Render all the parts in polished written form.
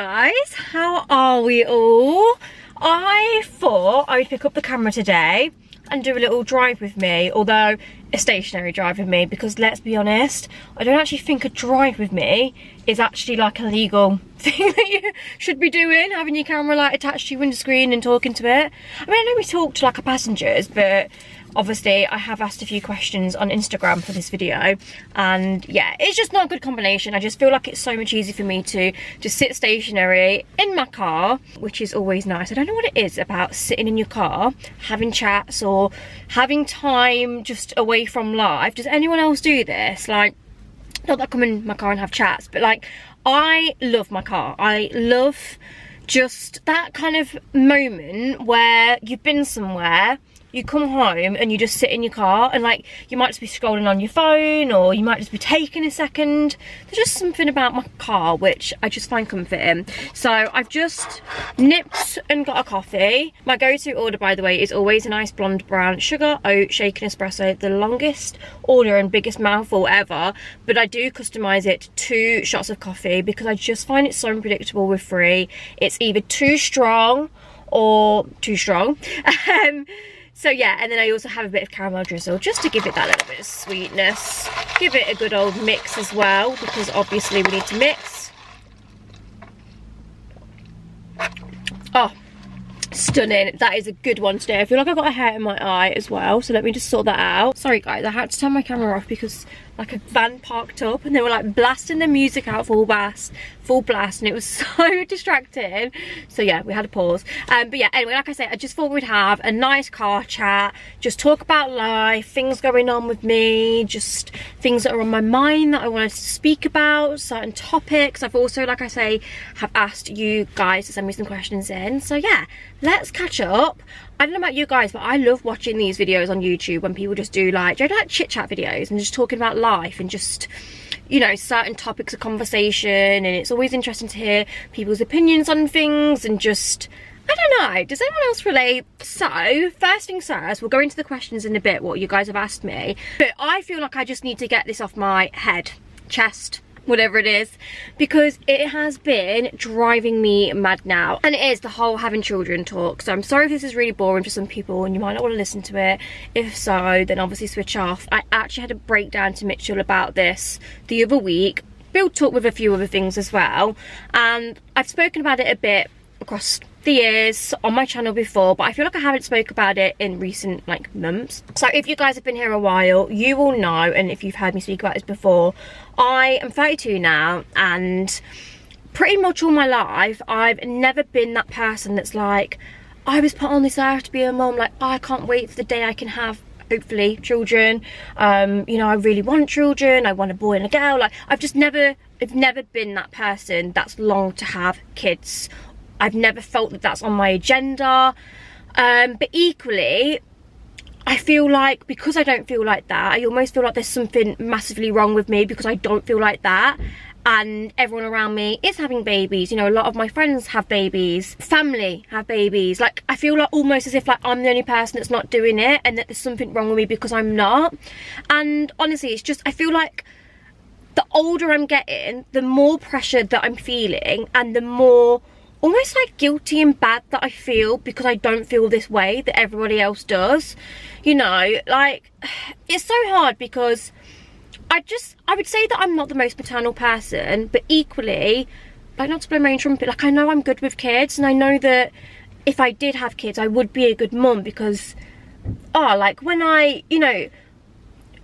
guys, how are we all? I thought I would pick up the camera today and do a little drive with me, although a stationary drive with me, because let's be honest, I don't actually think a drive with me is actually like a legal thing that you should be doing, having your camera like attached to your windscreen and talking to it. I mean, I know we talk to like our passengers, but obviously I have asked a few questions on Instagram for this video, and yeah, it's just not a good combination. I just feel like it's so much easier for me to just sit stationary in my car, which is always nice. I don't know what it is about sitting in your car, having chats or having time just away from life. Does anyone else do this? Like, not that I come in my car and have chats, but like, I love my car. I love just that kind of moment where you've been somewhere, you come home and you just sit in your car and like you might just be scrolling on your phone, or you might just be taking a second. There's just something about my car which I just find comforting. So I've just nipped and got a coffee. My go-to order, by the way, is always a nice blonde brown sugar oat shaken espresso, the longest order and biggest mouthful ever, but I do customize it to 2 shots of coffee because I just find it so unpredictable with free. It's either too strong or too strong. So yeah, and then I also have a bit of caramel drizzle just to give it that little bit of sweetness. Give it a good old mix as well, because obviously we need to mix. Oh, stunning. That is a good one today. I feel like I've got a hair in my eye as well, so let me just sort that out. Sorry guys, I had to turn my camera off because like a van parked up and they were like blasting the music out full blast, and it was so distracting. So yeah, we had a pause. But yeah, anyway, like I said, I just thought we'd have a nice car chat, just talk about life, things going on with me, just things that are on my mind that I wanted to speak about, certain topics. I've also, like I say, have asked you guys to send me some questions in. So yeah, let's catch up. I don't know about you guys, but I love watching these videos on YouTube when people just do like, like chit chat videos and just talking about life and just, you know, certain topics of conversation. And it's always interesting to hear people's opinions on things and just, I don't know, does anyone else relate? So first things first, we'll go into the questions in a bit, what you guys have asked me, but I feel like I just need to get this off my head, chest, whatever it is, because it has been driving me mad now, and it is the whole having children talk. So I'm sorry if this is really boring for some people and you might not want to listen to it. If so, then obviously switch off. I actually had a breakdown to Mitchell about this the other week, built up with a few other things as well, and I've spoken about it a bit across the years on my channel before, but I feel like I haven't spoke about it in recent like months. So if you guys have been here a while, you will know, and if you've heard me speak about this before, I am 32 now, and pretty much all my life I've never been that person that's like, I was put on this earth to be a mum, like I can't wait for the day I can have hopefully children. You know, I really want children, I want a boy and a girl. Like I've never been that person that's longed to have kids. I've never felt that that's on my agenda, but equally I feel like because I don't feel like that, I almost feel like there's something massively wrong with me because I don't feel like that, and everyone around me is having babies. You know, a lot of my friends have babies, family have babies. Like I feel like almost as if like I'm the only person that's not doing it, and that there's something wrong with me because I'm not. And honestly, it's just, I feel like the older I'm getting, the more pressure that I'm feeling, and the more almost like guilty and bad that I feel because I don't feel this way that everybody else does. You know, like it's so hard because I would say that I'm not the most maternal person, but equally, like, not to blow my own trumpet, like I know I'm good with kids, and I know that if I did have kids I would be a good mum because like when I, you know,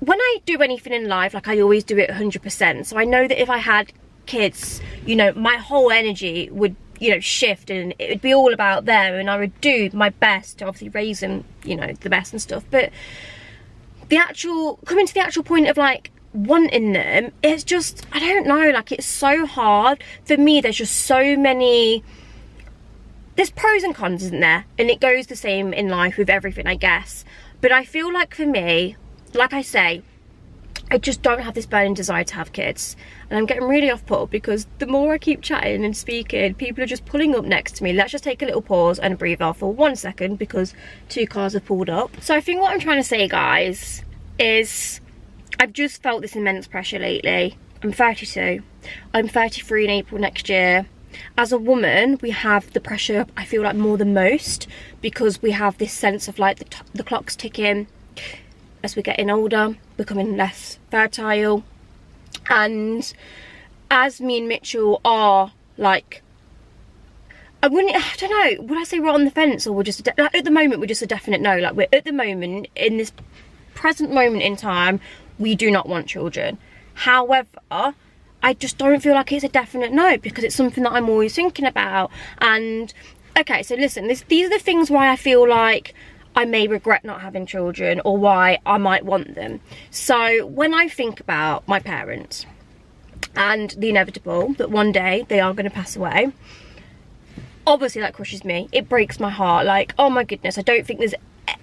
when I do anything in life, like I always do it 100%. So I know that if I had kids, you know, my whole energy would, you know, shift, and it would be all about them, and I would do my best to obviously raise them, you know, the best and stuff. But the actual coming to the actual point of like wanting them, it's just, I don't know, like it's so hard for me. There's just so many, there's pros and cons, isn't there? And it goes the same in life with everything, I guess. But I feel like for me, like I say, I just don't have this burning desire to have kids, and I'm getting really off put because the more I keep chatting and speaking, people are just pulling up next to me. Let's just take a little pause and breathe off for 1 second because 2 cars have pulled up. So I think what I'm trying to say, guys, is I've just felt this immense pressure lately. I'm 32, I'm 33 in April next year. As a woman, we have the pressure, I feel like, more than most, because we have this sense of like the clock's ticking. As we're getting older, becoming less fertile, and as me and Mitchell are like, I don't know, would I say we're on the fence, or we're just like, at the moment we're just a definite no. Like, we're at the moment, in this present moment in time, we do not want children. However, I just don't feel like it's a definite no, because it's something that I'm always thinking about. And okay, so listen, these are the things why I feel like I may regret not having children, or why I might want them. So when I think about my parents and the inevitable that one day they are going to pass away, obviously that crushes me. It breaks my heart. Like, oh my goodness, I don't think there's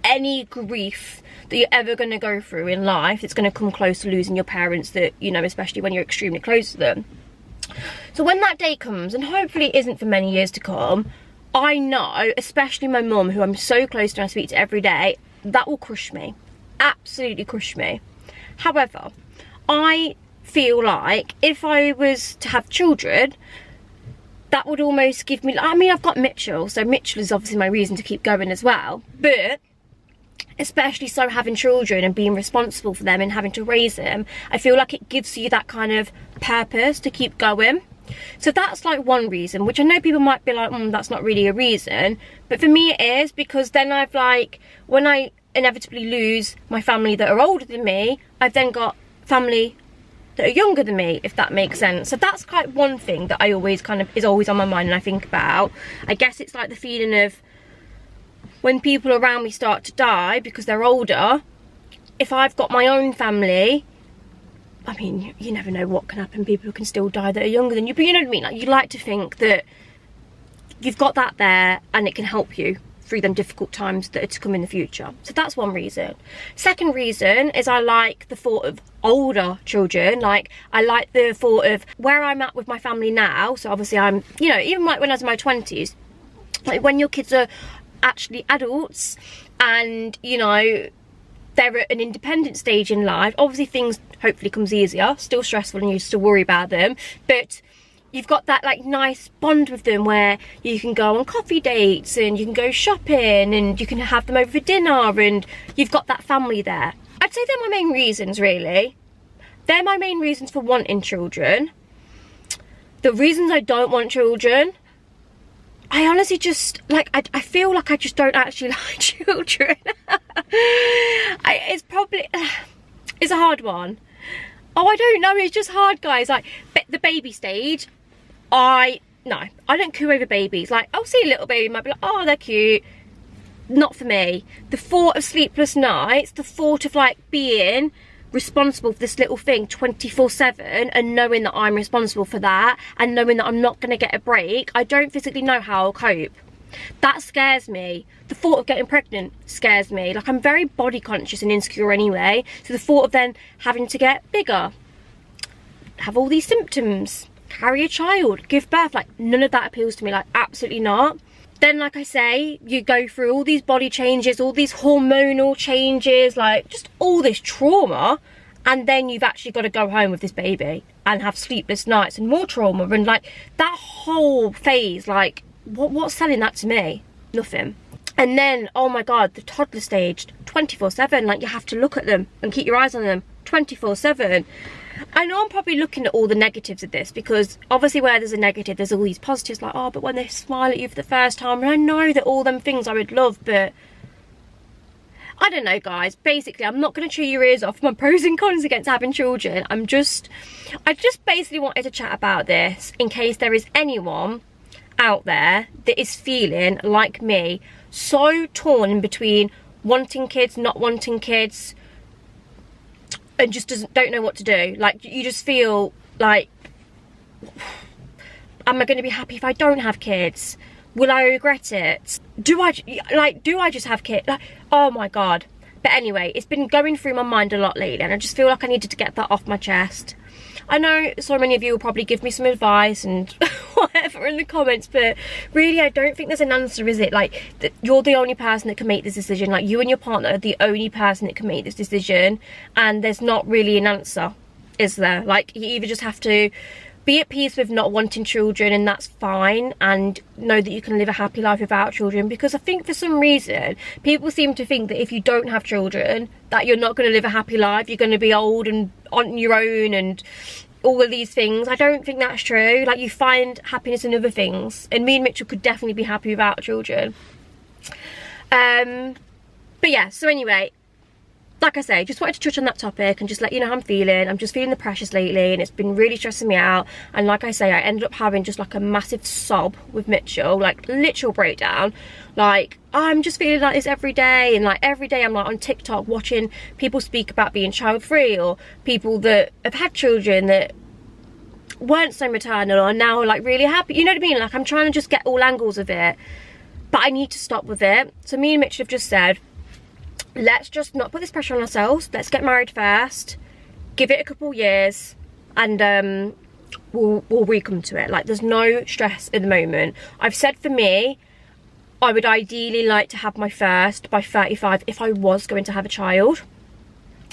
any grief that you're ever going to go through in life that's going to come close to losing your parents, that, you know, especially when you're extremely close to them. So when that day comes, and hopefully it isn't for many years to come, I know, especially my mum, who I'm so close to and I speak to every day, that will crush me. Absolutely crush me. However, I feel like if I was to have children, that would almost give me, I mean, I've got Mitchell, so Mitchell is obviously my reason to keep going as well, but especially so having children and being responsible for them and having to raise them, I feel like it gives you that kind of purpose to keep going. So that's like one reason, which I know people might be like, that's not really a reason, but for me it is, because then I've like, when I inevitably lose my family that are older than me, I've then got family that are younger than me, if that makes sense. So that's kind of one thing that I always kind of is always on my mind and I think about. I guess it's like the feeling of when people around me start to die because they're older. If I've got my own family, I mean, you never know what can happen. People can still die that are younger than you, but you know what I mean? Like, you like to think that you've got that there and it can help you through them difficult times that are to come in the future. So that's one reason. Second reason is I like the thought of older children. Like, I like the thought of where I'm at with my family now. So obviously I'm, you know, even like when I was in my 20s, like when your kids are actually adults and, you know, they're at an independent stage in life, obviously things hopefully comes easier, still stressful and you still worry about them, but you've got that like nice bond with them where you can go on coffee dates and you can go shopping and you can have them over for dinner and you've got that family there. I'd say they're my main reasons, really. They're my main reasons for wanting children. The reasons I don't want children, I honestly just, like, I feel like I just don't actually like children. It's probably, it's a hard one. Oh, I don't know, it's just hard, guys. Like, the baby stage, no, I don't coo over babies. Like, I'll see a little baby, might be like, oh, they're cute. Not for me. The thought of sleepless nights, the thought of, like, being responsible for this little thing 24/7 and knowing that I'm responsible for that and knowing that I'm not going to get a break, I don't physically know how I'll cope. That scares me. The thought of getting pregnant scares me. Like, I'm very body conscious and insecure anyway, so the thought of then having to get bigger, have all these symptoms, carry a child, give birth, like, none of that appeals to me. Like, absolutely not. Then, like I say, you go through all these body changes, all these hormonal changes, like just all this trauma, and then you've actually got to go home with this baby and have sleepless nights and more trauma, and like that whole phase, like what's selling that to me? Nothing. And then, oh my god, the toddler stage, 24/7, like you have to look at them and keep your eyes on them 24/7. I know I'm probably looking at all the negatives of this, because obviously where there's a negative, there's all these positives, like, oh, but when they smile at you for the first time, and I know that all them things I would love, but I don't know, guys. Basically, I'm not going to chew your ears off my pros and cons against having children. I just basically wanted to chat about this in case there is anyone out there that is feeling like me, so torn in between wanting kids, not wanting kids, and just don't know what to do. Like, you just feel like, am I going to be happy if I don't have kids? Will I regret it? Do I just have kids? Like, oh my god. But anyway, it's been going through my mind a lot lately, and I just feel like I needed to get that off my chest. I know so many of you will probably give me some advice and whatever in the comments, but really I don't think there's an answer, is it? Like, you're the only person that can make this decision. Like, you and your partner are the only person that can make this decision, and there's not really an answer, is there? Like, you either just have to be at peace with not wanting children, and that's fine, and know that you can live a happy life without children. Because I think for some reason people seem to think that if you don't have children that you're not going to live a happy life, you're going to be old and on your own and all of these things. I don't think that's true. Like, you find happiness in other things, and me and Mitchell could definitely be happy without children. But yeah, so anyway, like I say, just wanted to touch on that topic and just let you know how I'm feeling. I'm just feeling the pressures lately, and it's been really stressing me out. And like I say, I ended up having just like a massive sob with Mitchell, like literal breakdown. Like, I'm just feeling like this every day, and like every day I'm like on TikTok watching people speak about being child free, or people that have had children that weren't so maternal or now are like really happy. You know what I mean? Like, I'm trying to just get all angles of it, but I need to stop with it. So me and Mitchell have just said, let's just not put this pressure on ourselves. Let's get married first, give it a couple years, and we'll re-come to it. Like, there's no stress at the moment. I've said for me, I would ideally like to have my first by 35 if I was going to have a child.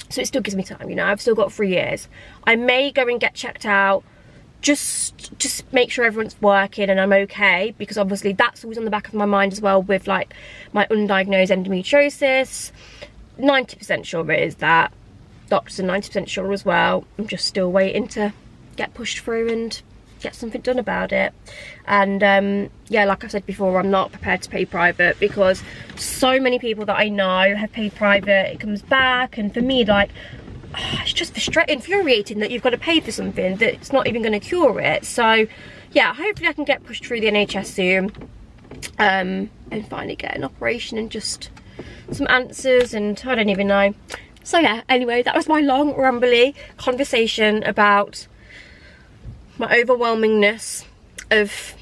So it still gives me time, you know. I've still got 3 years. I may go and get checked out, just make sure everyone's working and I'm okay, because obviously that's always on the back of my mind as well with like my undiagnosed endometriosis. 90% sure it is that. Doctors are 90% sure as well. I'm just still waiting to get pushed through and get something done about it. And yeah, like I said before, I'm not prepared to pay private, because so many people that I know have paid private, it comes back, and for me, like, it's just frustrating, infuriating that you've got to pay for something that's not even going to cure it. So yeah, hopefully I can get pushed through the NHS soon, and finally get an operation and just some answers, and I don't even know. So yeah, anyway, that was my long rambly conversation about my overwhelmingness of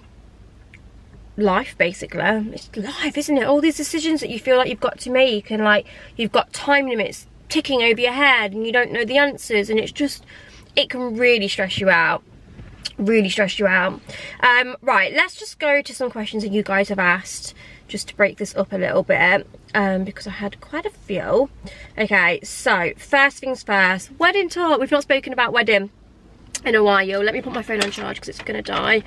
life, basically. It's life, isn't it? All these decisions that you feel like you've got to make, and like you've got time limits ticking over your head and you don't know the answers, and it's just, it can really stress you out. Really stress you out. Right, let's just go to some questions that you guys have asked, just to break this up a little bit, because I had quite a few. Okay, so first things first, wedding talk. We've not spoken about wedding in a while. Let me put my phone on charge because it's gonna die.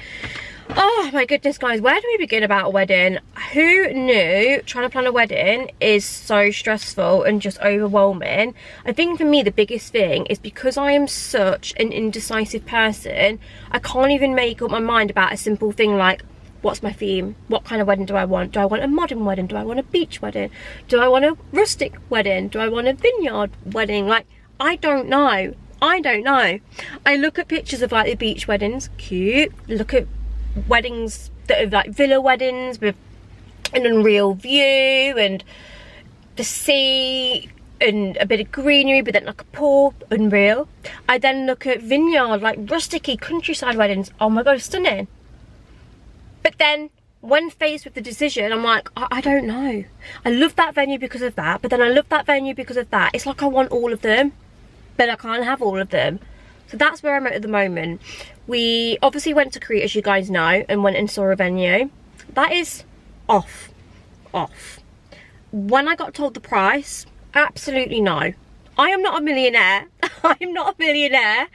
Oh my goodness, guys, where do we begin about a wedding? Who knew trying to plan a wedding is so stressful and just overwhelming? I think for me the biggest thing is because I am such an indecisive person, I can't even make up my mind about a simple thing like, what's my theme? What kind of wedding do I want? Do I want a modern wedding? Do I want a beach wedding? Do I want a rustic wedding? Do I want a vineyard wedding? Like, I don't know. I don't know. I look at pictures of like the beach weddings, cute. Look at weddings that are like villa weddings with an unreal view and the sea and a bit of greenery, but then like a pool, unreal. I then look at vineyard, like rusticy countryside weddings. Oh my god, stunning. But then when faced with the decision, I'm like, I don't know. I love that venue because of that, but then I love that venue because of that. It's like I want all of them, but I can't have all of them. So that's where I'm at the moment. We obviously went to Crete, as you guys know, and went and saw a venue. That is off. When I got told the price, absolutely no. I am not a millionaire. I'm not a millionaire.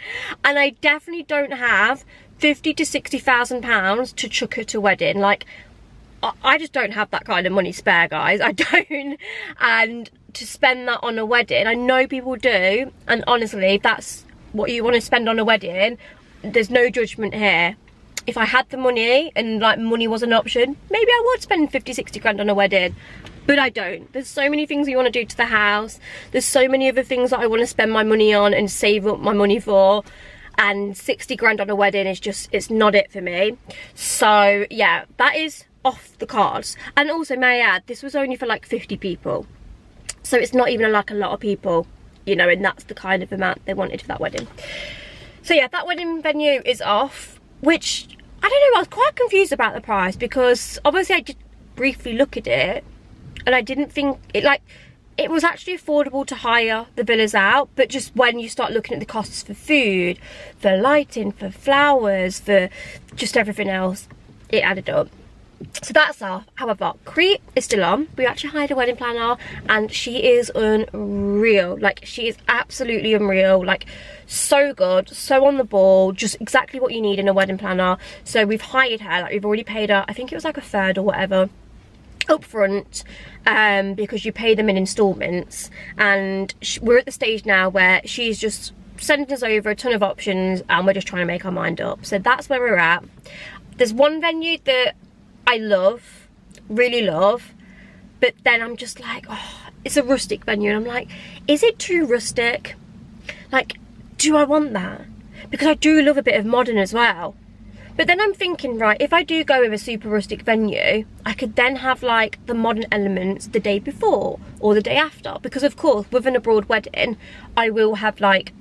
And I definitely don't have 50 to 60,000 pounds to chuck at a wedding. Like, I just don't have that kind of money spare, guys. I don't. And to spend that on a wedding, I know people do, and honestly, if that's what you want to spend on a wedding, there's no judgment here. If I had the money and like money was an option, maybe I would spend 50, 60 grand on a wedding, but I don't. There's so many things we want to do to the house. There's so many other things that I want to spend my money on and save up my money for, and 60 grand on a wedding is just, it's not it for me. So yeah, that is off the cards. And also, may I add, this was only for like 50 people, so it's not even like a lot of people, you know, and that's the kind of amount they wanted for that wedding. So yeah, that wedding venue is off, which, I don't know, I was quite confused about the price, because obviously I did briefly look at it and I didn't think it, like, it was actually affordable to hire the villas out, but just when you start looking at the costs for food, for lighting, for flowers, for just everything else, it added up. So that's off. However, Crete is still on. We actually hired a wedding planner and she is unreal. Like, she is absolutely unreal. Like, so good, so on the ball, just exactly what you need in a wedding planner. So we've hired her, like we've already paid her, I think it was like a third or whatever up front, because you pay them in installments. And we're at the stage now where she's just sending us over a ton of options and we're just trying to make our mind up. So that's where we're at. There's one venue that I love, really love, but then I'm just like, oh, it's a rustic venue, and I'm like, is it too rustic? Like, do I want that? Because I do love a bit of modern as well. But then I'm thinking, right, if I do go with a super rustic venue, I could then have like the modern elements the day before or the day after. Because of course, with an abroad wedding, I will have like,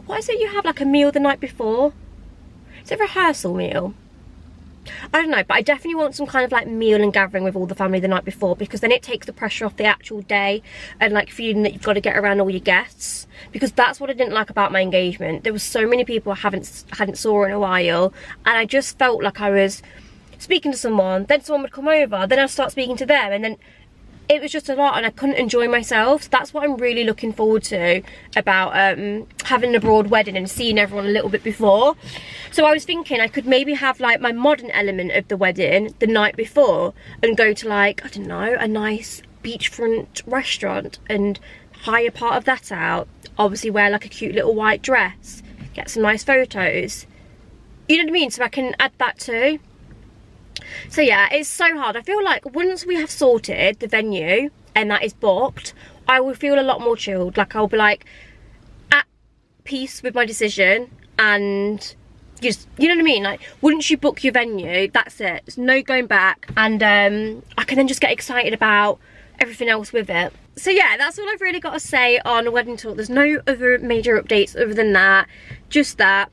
what is it you have, like a meal the night before? Is it a rehearsal meal? I don't know, but I definitely want some kind of like meal and gathering with all the family the night before, because then it takes the pressure off the actual day and like feeling that you've got to get around all your guests. Because that's what I didn't like about my engagement. There was so many people I hadn't saw in a while, and I just felt like I was speaking to someone, then someone would come over, then I'd start speaking to them, and then it was just a lot and I couldn't enjoy myself. So that's what I'm really looking forward to about having an abroad wedding and seeing everyone a little bit before. So I was thinking I could maybe have like my modern element of the wedding the night before and go to like, I don't know, a nice beachfront restaurant and hire part of that out. Obviously wear like a cute little white dress, get some nice photos. You know what I mean? So I can add that too. So yeah, it's so hard. I feel like once we have sorted the venue and that is booked, I will feel a lot more chilled. Like I'll be like at peace with my decision, and just, you know what I mean? Like once you book your venue, that's it. There's no going back, and I can then just get excited about everything else with it. So yeah, that's all I've really got to say on Wedding Talk. There's no other major updates other than that. Just that.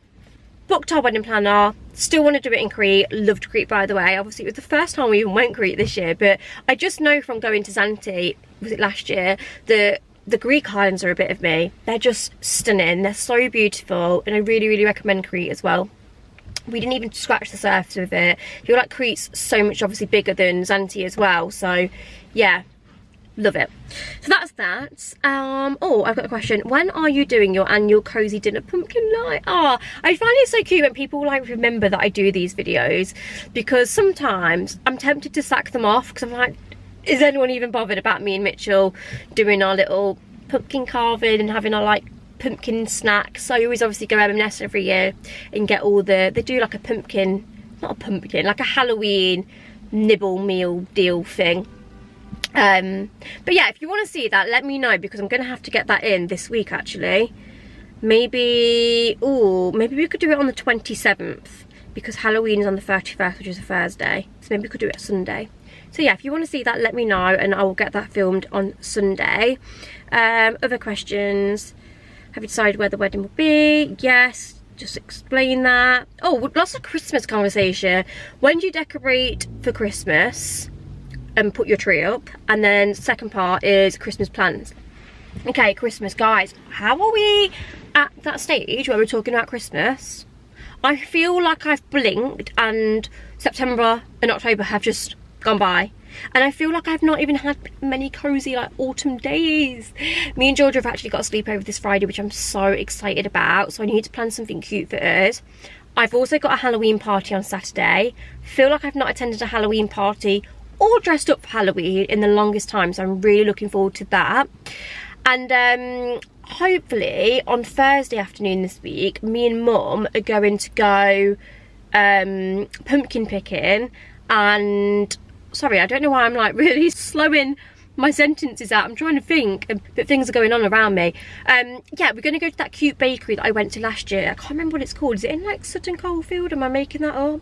Booked our wedding planner, still want to do it in Crete. Loved Crete, by the way. Obviously it was the first time we even went Crete this year, but I just know from going to Zante, was it last year, the Greek islands are a bit of me. They're just stunning, they're so beautiful, and I really, really recommend Crete as well. We didn't even scratch the surface with it. I feel like Crete's so much obviously bigger than Zante as well, so yeah. Love it. So that's that. Oh, I've got a question. When are you doing your annual cozy dinner pumpkin night? I find it so cute when people like remember that I do these videos, because sometimes I'm tempted to sack them off because I'm like, is anyone even bothered about me and Mitchell doing our little pumpkin carving and having our like pumpkin snacks? So I always obviously go M&S every year and get all they do like a pumpkin, not a pumpkin, like a Halloween nibble meal deal thing. But yeah, if you want to see that, let me know, because I'm going to have to get that in this week actually. Maybe we could do it on the 27th, because Halloween is on the 31st, which is a Thursday, so maybe we could do it Sunday. So yeah, if you want to see that, let me know and I will get that filmed on Sunday. Other questions: have you decided where the wedding will be? Yes, just explain that. Oh, lots of Christmas conversation. When do you decorate for Christmas and put your tree up? And then second part is Christmas plans. Okay, Christmas, guys, how are we at that stage where we're talking about Christmas? I feel like I've blinked and September and October have just gone by, and I feel like I've not even had many cozy like autumn days. Me and Georgia have actually got a sleepover this Friday, which I'm so excited about, so I need to plan something cute for us. I've also got a Halloween party on Saturday. Feel like I've not attended a Halloween party or dressed up for Halloween in the longest time, so I'm really looking forward to that. And hopefully on Thursday afternoon this week, me and Mum are going to go pumpkin picking. And sorry, I don't know why I'm like really slowing my sentences out. I'm trying to think, but things are going on around me. Yeah, we're going to go to that cute bakery that I went to last year. I can't remember what it's called. Is it in like Sutton Coldfield? Am I making that up?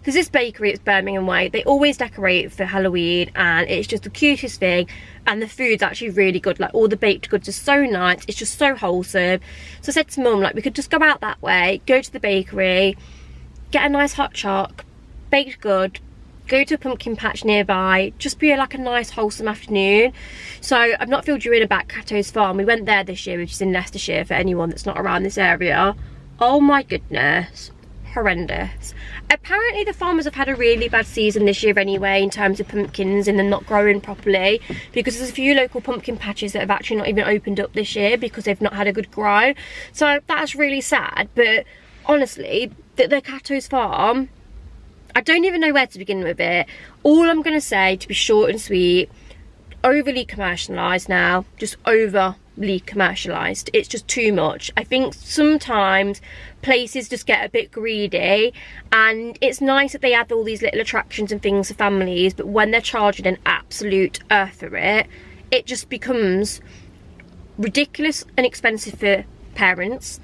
There's this bakery, it's Birmingham Way. They always decorate for Halloween and it's just the cutest thing, and the food's actually really good. Like all the baked goods are so nice, it's just so wholesome. So I said to Mum, like, we could just go out that way, go to the bakery, get a nice hot choc, baked good, go to a pumpkin patch nearby, just be like a nice wholesome afternoon. So I've not filled you in about Cato's Farm. We went there this year, which is in Leicestershire for anyone that's not around this area. Oh my goodness, horrendous. Apparently the farmers have had a really bad season this year anyway in terms of pumpkins and them not growing properly, because there's a few local pumpkin patches that have actually not even opened up this year because they've not had a good grow. So that's really sad. But honestly, the Cato's farm, I don't even know where to begin with it. All I'm going to say, to be short and sweet, overly commercialised now, just overly commercialised. It's just too much. I think sometimes places just get a bit greedy, and it's nice that they add all these little attractions and things for families, but when they're charging an absolute earth for it, it just becomes ridiculous and expensive for parents.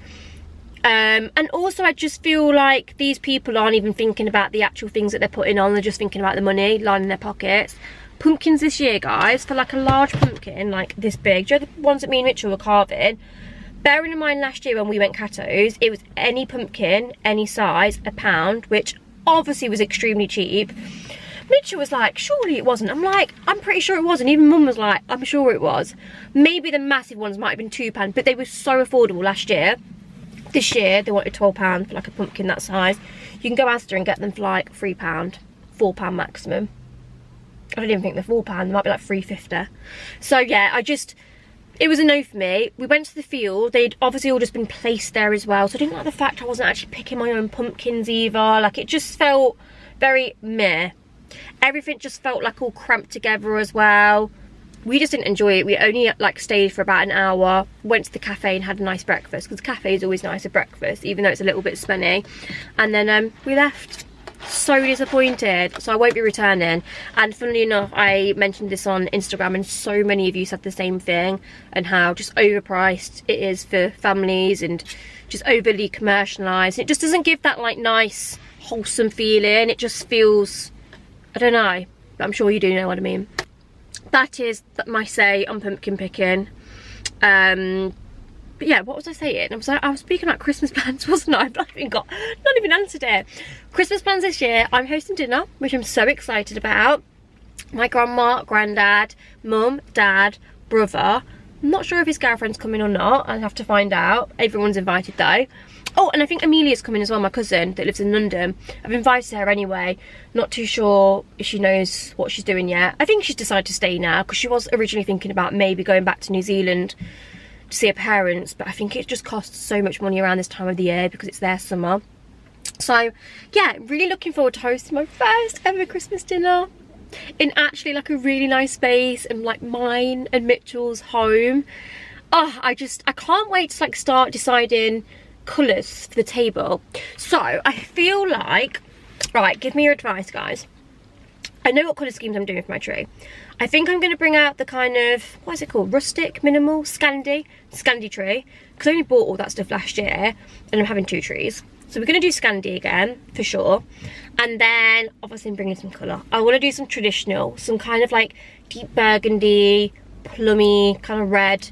And also I just feel like these people aren't even thinking about the actual things that they're putting on, they're just thinking about the money lining their pockets. Pumpkins this year, guys, for like a large pumpkin like this big, do you know the ones that me and Mitchell were carving? Bearing in mind last year when we went Cato's, it was any pumpkin, any size, £1, which obviously was extremely cheap. Mitchell was like, surely it wasn't. I'm like, I'm pretty sure it wasn't. Even Mum was like, I'm sure it was. Maybe the massive ones might have been £2, but they were so affordable last year. This year they wanted £12 for like a pumpkin that size. You can go Asda and get them for like £3, £4 maximum. I don't even think they're £4, they might be like £3.50. So yeah, it was a no for me. We went to the field, they'd obviously all just been placed there as well, so I didn't like the fact I wasn't actually picking my own pumpkins either. Like, it just felt very meh. Everything just felt like all cramped together as well. We just didn't enjoy it. We only like stayed for about an hour, went to the cafe and had a nice breakfast, because the cafe is always nice at breakfast, even though it's a little bit spenny. And then we left. So disappointed, so I won't be returning. And funnily enough, I mentioned this on Instagram and so many of you said the same thing, and how just overpriced it is for families and just overly commercialised. It just doesn't give that like nice wholesome feeling. It just feels, I don't know, but I'm sure you do know what I mean. That is my say on pumpkin picking. But yeah, what was I saying? I was speaking about Christmas plans, wasn't I? I've not even answered it. Christmas plans this year, I'm hosting dinner, which I'm so excited about. My grandma, granddad, mum, dad, brother. I'm not sure if his girlfriend's coming or not. I'll have to find out. Everyone's invited though. Oh, and I think Amelia's coming as well, my cousin that lives in London. I've invited her anyway. Not too sure if she knows what she's doing yet. I think she's decided to stay now, because she was originally thinking about maybe going back to New Zealand to see her parents, but I think it just costs so much money around this time of the year because it's their summer. So yeah, really looking forward to hosting my first ever Christmas dinner in actually like a really nice space, and like mine and Mitchell's home. Oh, I can't wait to like start deciding colours for the table. So I feel like, right, give me your advice, guys. I know what colour schemes I'm doing for my tree. I think I'm going to bring out the kind of, what is it called? Rustic, minimal, Scandi tree. Because I only bought all that stuff last year and I'm having 2 trees. So we're going to do Scandi again, for sure. And then, obviously I'm bringing some colour. I want to do some traditional, some kind of like deep burgundy, plummy, kind of red.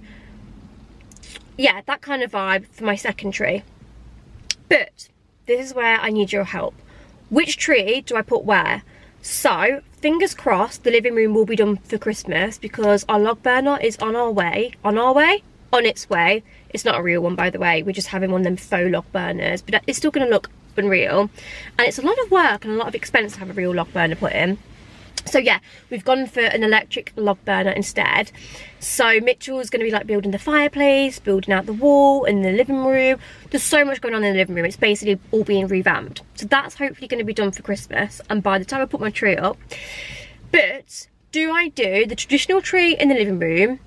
Yeah, that kind of vibe for my second tree. But this is where I need your help. Which tree do I put where? So, fingers crossed, the living room will be done for Christmas, because our log burner is on its way. It's not a real one, by the way. We're just having one of them faux log burners, but it's still going to look unreal. And it's a lot of work and a lot of expense to have a real log burner put in. So yeah, we've gone for an electric log burner instead. So Mitchell's going to be like building the fireplace, building out the wall in the living room. There's so much going on in the living room. It's basically all being revamped. So that's hopefully going to be done for Christmas, and by the time I put my tree up. But do I do the traditional tree in the living room,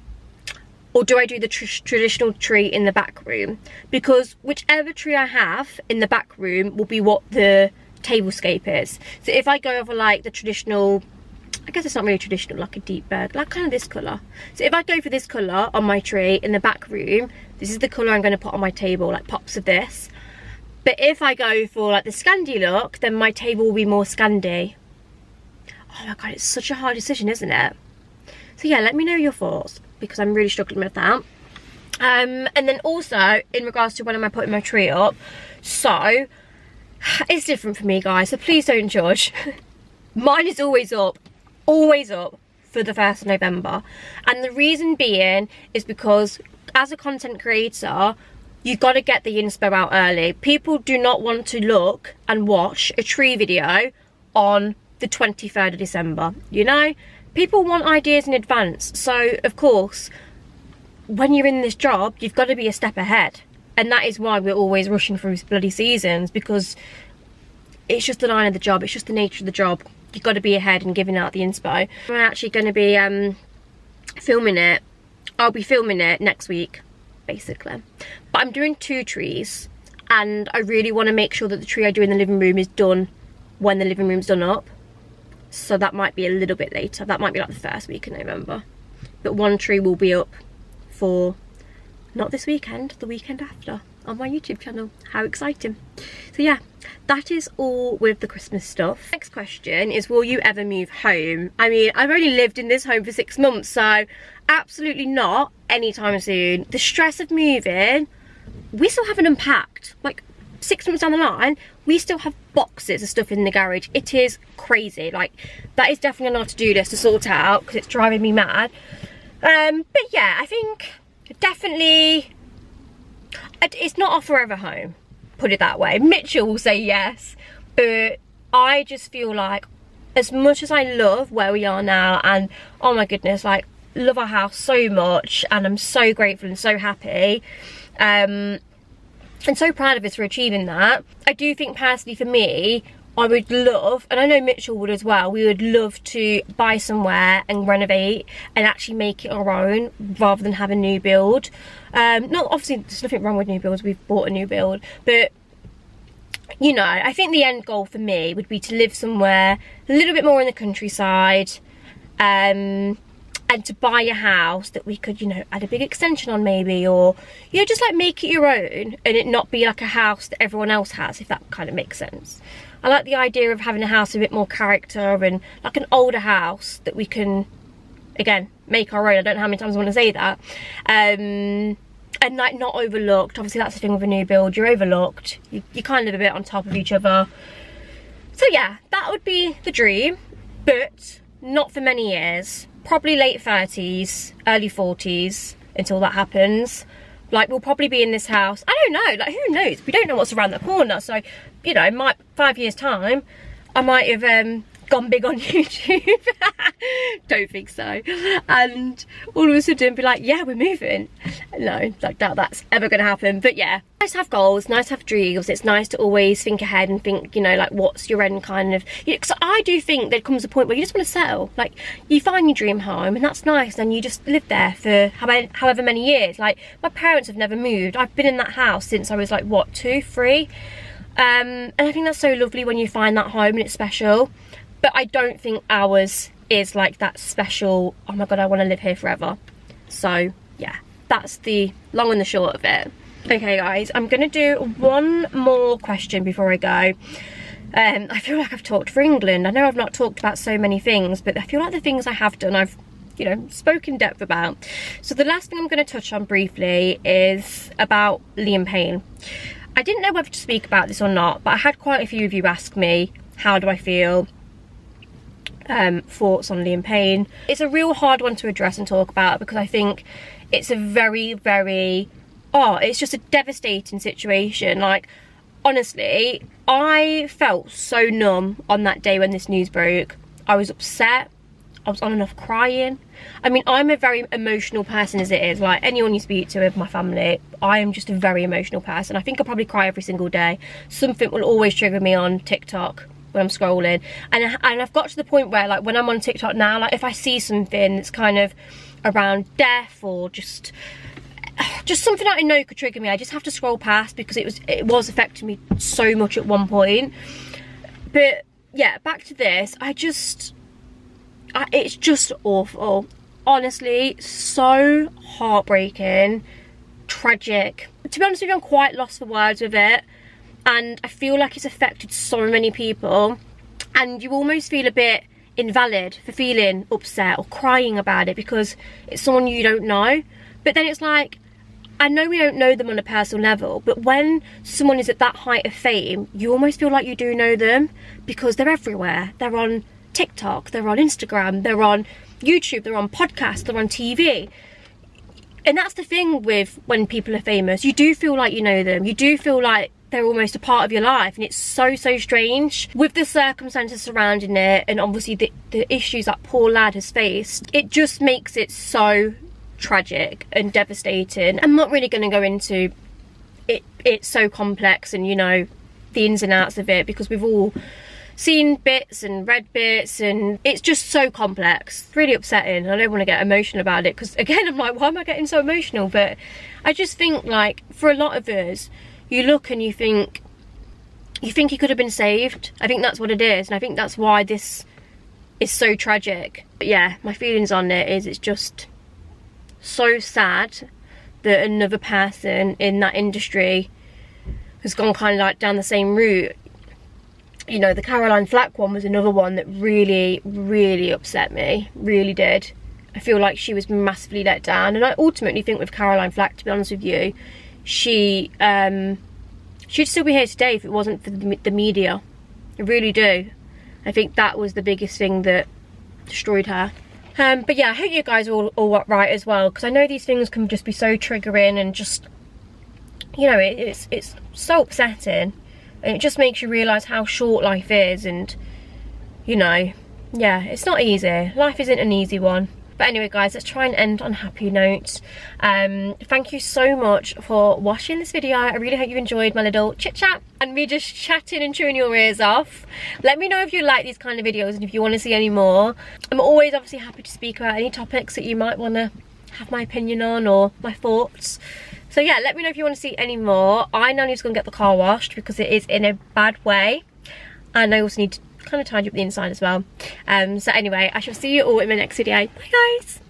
or do I do the traditional tree in the back room? Because whichever tree I have in the back room will be what the tablescape is. So if I go over like the traditional, I guess it's not really traditional, like a deep burgundy, like kind of this colour. So if I go for this colour on my tree in the back room, this is the colour I'm going to put on my table, like pops of this. But if I go for like the Scandi look, then my table will be more Scandi. Oh my god, it's such a hard decision, isn't it? So yeah, let me know your thoughts, because I'm really struggling with that. And then also, in regards to when am I putting my tree up, so it's different for me, guys, so please don't judge. Mine is always up for the 1st of November. And the reason being is because as a content creator, you got to get the inspo out early. People do not want to look and watch a tree video on the 23rd of December, you know? People want ideas in advance. So, of course, when you're in this job, you've got to be a step ahead. And that is why we're always rushing through bloody seasons, because it's just the line of the job. It's just the nature of the job. You've got to be ahead and giving out the inspo. I'm actually going to be filming it. I'll be filming it next week, basically. But I'm doing 2 trees, and I really want to make sure that the tree I do in the living room is done when the living room's done up. So that might be a little bit later. That might be like the first week in November. But one tree will be up for not this weekend, the weekend after, on my YouTube channel. How exciting. So yeah, that is all with the Christmas stuff. Next question is, will you ever move home? I mean, I've only lived in this home for 6 months, so absolutely not anytime soon. The stress of moving, we still haven't unpacked. Like 6 months down the line, we still have boxes of stuff in the garage. It is crazy. Like, that is definitely on our to-do list to sort out, because it's driving me mad. But yeah, I think definitely it's not our forever home, put it that way. Mitchell will say yes, but I just feel like, as much as I love where we are now, and oh my goodness, like, love our house so much, and I'm so grateful and so happy, and so proud of us for achieving that. I do think personally for me, I would love, and I know Mitchell would as well, we would love to buy somewhere and renovate and actually make it our own rather than have a new build. Not obviously, there's nothing wrong with new builds, we've bought a new build, but you know, I think the end goal for me would be to live somewhere a little bit more in the countryside, and to buy a house that we could, you know, add a big extension on maybe, or, you know, just like make it your own and it not be like a house that everyone else has, if that kind of makes sense. I like the idea of having a house with a bit more character, and like an older house that we can, again, make our own. I don't know how many times I want to say that. And like not overlooked. Obviously that's the thing with a new build, you're overlooked. You kind of live a bit on top of each other. So yeah, that would be the dream, but not for many years. Probably late 30s, early 40s until that happens. Like, we'll probably be in this house, I don't know, like, who knows? We don't know what's around the corner. So, you know, 5 years time, I might have gone big on YouTube. Don't think so. And all of a sudden be like, yeah, we're moving. No, like, doubt that's ever gonna happen. But yeah, nice to have goals, nice to have dreams. It's nice to always think ahead and think, you know, like, what's your end kind of, you know, because I do think there comes a point where you just want to settle. Like, you find your dream home and that's nice, and you just live there for however many years. Like, my parents have never moved. I've been in that house since I was like, what, 2, 3? And I think that's so lovely when you find that home and it's special. But I don't think ours is like that special, oh my god, I want to live here forever. So yeah, that's the long and the short of it. Okay guys, I'm gonna do one more question before I go. I feel like I've talked for England. I know I've not talked about so many things, but I feel like the things I have done, I've, you know, spoken in depth about. So the last thing I'm going to touch on briefly is about Liam Payne. I didn't know whether to speak about this or not, but I had quite a few of you ask me, how do I feel? Thoughts on Liam Payne. It's a real hard one to address and talk about, because I think it's a very, very, it's just a devastating situation. Like, honestly, I felt so numb on that day when this news broke. I was upset. I was on and off crying. I mean, I'm a very emotional person as it is. Like, anyone you speak to with my family, I am just a very emotional person. I think I probably cry every single day. Something will always trigger me on TikTok when I'm scrolling. And I've got to the point where, like, when I'm on TikTok now, like, if I see something that's kind of around death or just something that I know could trigger me, I just have to scroll past, because it was affecting me so much at one point. But yeah, back to this. It's just awful. Honestly, so heartbreaking, tragic. To be honest with you, I'm quite lost for words with it. And I feel like it's affected so many people. And you almost feel a bit invalid for feeling upset or crying about it, because it's someone you don't know. But then it's like, I know we don't know them on a personal level, but when someone is at that height of fame, you almost feel like you do know them, because they're everywhere. They're on TikTok, they're on Instagram, they're on YouTube, they're on podcasts, they're on TV. And that's the thing with when people are famous, you do feel like you know them, you do feel like they're almost a part of your life, and it's so strange with the circumstances surrounding it, and obviously the issues that poor lad has faced. It just makes it so tragic and devastating. I'm not really going to go into it, it's so complex and, you know, the ins and outs of it, because we've all seen bits and read bits, and it's just so complex. It's really upsetting. I don't want to get emotional about it, because again, I'm like, why am I getting so emotional? But I just think, like, for a lot of us, you look and you think he could have been saved. I think that's what it is, and I think that's why this is so tragic. But yeah, my feelings on it is, it's just so sad that another person in that industry has gone kind of like down the same route. You know, the Caroline Flack one was another one that really upset me, really did. I feel like she was massively let down, and I ultimately think with Caroline Flack, to be honest with you, she'd still be here today if it wasn't for the media. I really do. I think that was the biggest thing that destroyed her. But yeah, I hope you guys are all right as well, because I know these things can just be so triggering, and just, you know, it's so upsetting, and it just makes you realise how short life is. And, you know, yeah, it's not easy. Life isn't an easy one. But anyway, guys, let's try and end on a happy note. Thank you so much for watching this video. I really hope you enjoyed my little chit chat and me just chatting and chewing your ears off. Let me know if you like these kind of videos and if you want to see any more. I'm always obviously happy to speak about any topics that you might want to have my opinion on, or my thoughts. So yeah, let me know if you want to see any more. I now need to go and get the car washed because it is in a bad way, and I also need to kind of tidy up the inside as well. So anyway, I shall see you all in my next video. Bye guys.